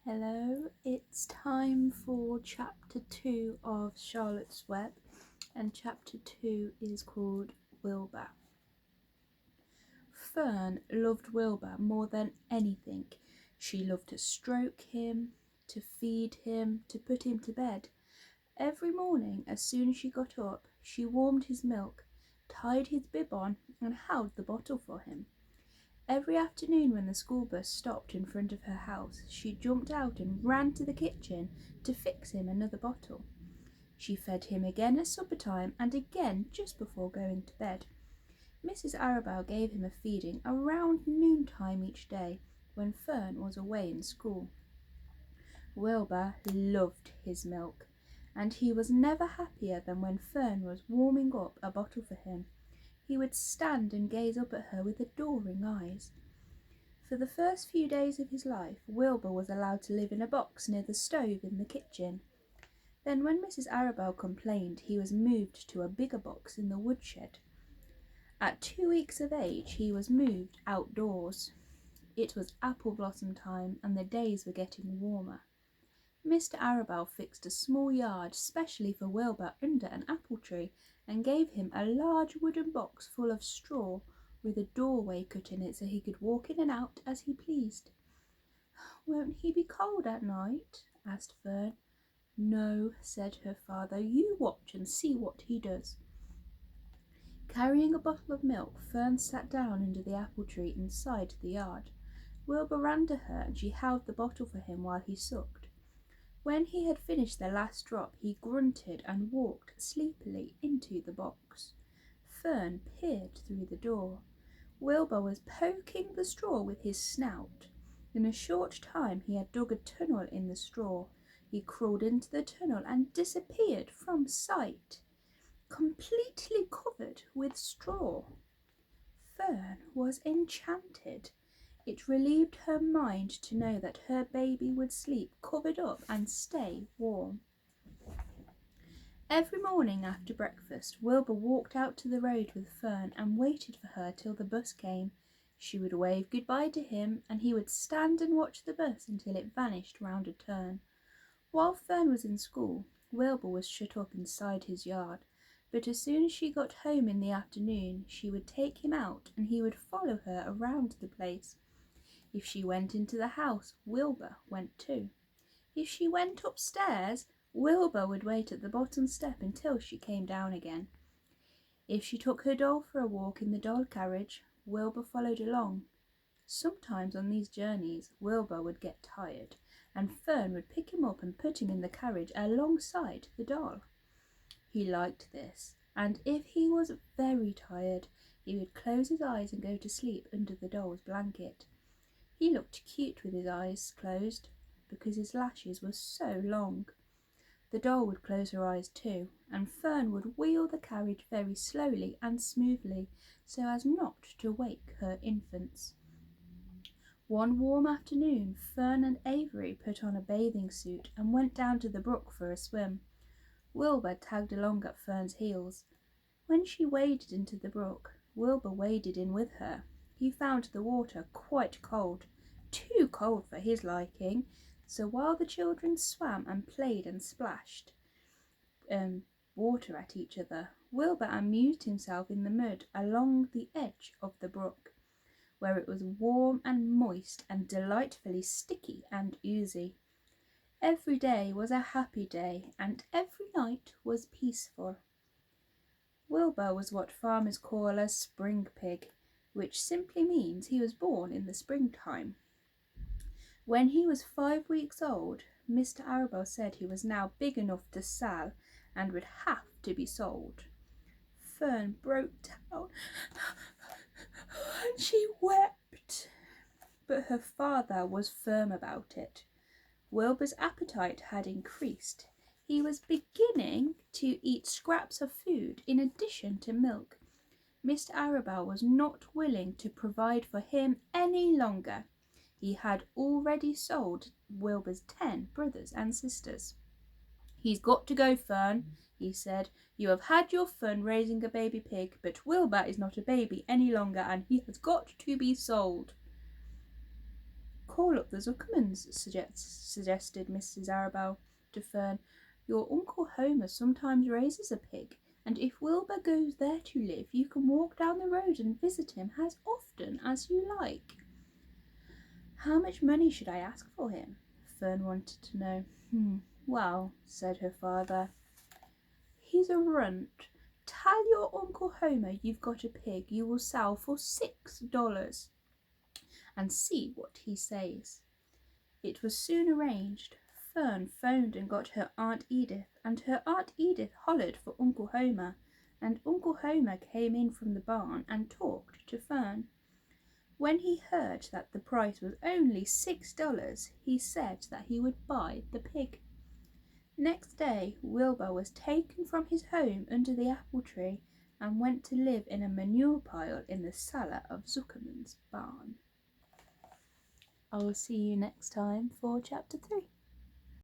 Hello, it's time for chapter 2 of Charlotte's Web, and chapter 2 is called Wilbur. Fern loved Wilbur more than anything. She loved to stroke him, to feed him, to put him to bed. Every morning, as soon as she got up, she warmed his milk, tied his bib on, and held the bottle for him. Every afternoon when the school bus stopped in front of her house, she jumped out and ran to the kitchen to fix him another bottle. She fed him again at supper time and again just before going to bed. Mrs. Arabelle gave him a feeding around noontime each day when Fern was away in school. Wilbur loved his milk, and he was never happier than when Fern was warming up a bottle for him. He would stand and gaze up at her with adoring eyes. For the first few days of his life, Wilbur was allowed to live in a box near the stove in the kitchen. Then when Mrs. Arabelle complained, he was moved to a bigger box in the woodshed. At 2 weeks of age, he was moved outdoors. It was apple blossom time and the days were getting warmer. Mr. Arabelle fixed a small yard specially for Wilbur under an apple tree and gave him a large wooden box full of straw with a doorway cut in it so he could walk in and out as he pleased. "Won't he be cold at night?" asked Fern. "No," said her father. "You watch and see what he does." Carrying a bottle of milk, Fern sat down under the apple tree inside the yard. Wilbur ran to her and she held the bottle for him while he sucked. When he had finished the last drop, he grunted and walked sleepily into the box. Fern peered through the door. Wilbur was poking the straw with his snout. In a short time he had dug a tunnel in the straw. He crawled into the tunnel and disappeared from sight, completely covered with straw. Fern was enchanted. It relieved her mind to know that her baby would sleep covered up and stay warm. Every morning after breakfast, Wilbur walked out to the road with Fern and waited for her till the bus came. She would wave goodbye to him and he would stand and watch the bus until it vanished round a turn. While Fern was in school, Wilbur was shut up inside his yard, but as soon as she got home in the afternoon, she would take him out and he would follow her around the place. If she went into the house, Wilbur went too. If she went upstairs, Wilbur would wait at the bottom step until she came down again. If she took her doll for a walk in the doll carriage, Wilbur followed along. Sometimes on these journeys, Wilbur would get tired, and Fern would pick him up and put him in the carriage alongside the doll. He liked this, and if he was very tired, he would close his eyes and go to sleep under the doll's blanket. He looked cute with his eyes closed because his lashes were so long. The doll would close her eyes too, and Fern would wheel the carriage very slowly and smoothly so as not to wake her infants. One warm afternoon, Fern and Avery put on a bathing suit and went down to the brook for a swim. Wilbur tagged along at Fern's heels. When she waded into the brook, Wilbur waded in with her. He found the water quite cold, too cold for his liking, so while the children swam and played and splashed water at each other, Wilbur amused himself in the mud along the edge of the brook, where it was warm and moist and delightfully sticky and oozy. Every day was a happy day, and every night was peaceful. Wilbur was what farmers call a spring pig, which simply means he was born in the springtime. When he was 5 weeks old, Mr. Arabelle said he was now big enough to sell and would have to be sold. Fern broke down and she wept, but her father was firm about it. Wilbur's appetite had increased. He was beginning to eat scraps of food in addition to milk. Mr. Arabelle was not willing to provide for him any longer. He had already sold Wilbur's 10 brothers and sisters. "He's got to go, Fern," he said. "You have had your fun raising a baby pig, but Wilbur is not a baby any longer and he has got to be sold." call up the Zuckermans, suggested Mrs. Arabelle to Fern. Your Uncle Homer sometimes raises a pig, and if Wilbur goes there to live, you can walk down the road and visit him as often as you like. How much money should I ask for him? Fern wanted to know. Well, said her father, he's a runt. Tell your Uncle Homer you've got a pig you will sell for $6, and see what he says. It was soon arranged. Fern phoned and got her Aunt Edith, and her Aunt Edith hollered for Uncle Homer, and Uncle Homer came in from the barn and talked to Fern. When he heard that the price was only $6, he said that he would buy the pig. Next day, Wilbur was taken from his home under the apple tree and went to live in a manure pile in the cellar of Zuckerman's barn. I will see you next time for chapter 3.